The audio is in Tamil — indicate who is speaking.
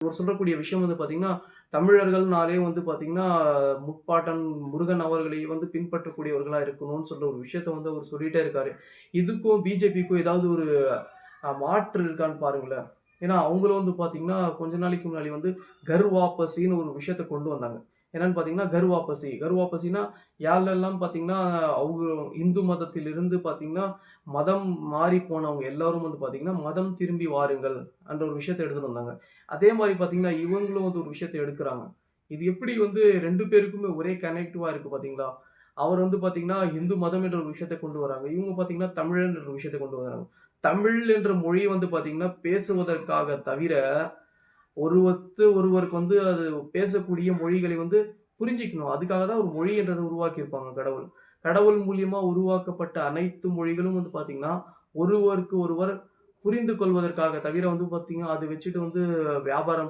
Speaker 1: அவர் சொல்லக்கூடிய விஷயம் வந்து பார்த்தீங்கன்னா, தமிழர்கள்னாலே வந்து பார்த்தீங்கன்னா, முப்பாட்டன் முருகன் அவர்களை வந்து பின்பற்றக்கூடியவர்களா இருக்கணும்னு சொல்ற ஒரு விஷயத்த வந்து அவர் சொல்லிட்டே இருக்காரு. இதுக்கும் பிஜேபிக்கும் ஏதாவது ஒரு மாற்று இருக்கான்னு பாருங்களேன். ஏன்னா, அவங்களும் வந்து பார்த்தீங்கன்னா, கொஞ்ச நாளைக்கு முன்னாடி வந்து கர் வாபசின்னு ஒரு விஷயத்த கொண்டு வந்தாங்க. என்னன்னு பார்த்தீங்கன்னா, கர் வாபசி. கர் வாபசின்னா யாரெல்லாம் பார்த்தீங்கன்னா, அவங்க இந்து மதத்திலிருந்து பார்த்தீங்கன்னா, மதம் மாறி போனவங்க எல்லாரும் வந்து பார்த்தீங்கன்னா, மதம் திரும்பி வாருங்கள் என்ற ஒரு விஷயத்த எடுத்துட்டு வந்தாங்க. அதே மாரி பார்த்தீங்கன்னா, இவங்களும் வந்து ஒரு விஷயத்த எடுக்குறாங்க. இது எப்படி வந்து 2 பேருக்குமே ஒரே கனெக்டிவா இருக்கு பார்த்தீங்களா? அவர் வந்து பார்த்தீங்கன்னா, இந்து மதம் என்ற ஒரு விஷயத்த கொண்டு வராங்க. இவங்க பார்த்தீங்கன்னா, தமிழன் என்ற ஒரு விஷயத்த கொண்டு வராங்க. தமிழ் என்ற மொழி வந்து பார்த்தீங்கன்னா, பேசுவதற்காக தவிர, ஒருவருக்கு வந்து அது பேசக்கூடிய மொழிகளை வந்து புரிஞ்சுக்கணும். அதுக்காக தான் ஒரு மொழி என்றத உருவாக்கியிருப்பாங்க கடவுள். கடவுள் மூலியமா உருவாக்கப்பட்ட அனைத்து மொழிகளும் வந்து பார்த்தீங்கன்னா, ஒருவருக்கு ஒருவர் புரிந்து கொள்வதற்காக தவிர வந்து பார்த்தீங்கன்னா, அத வச்சுட்டு வந்து வியாபாரம்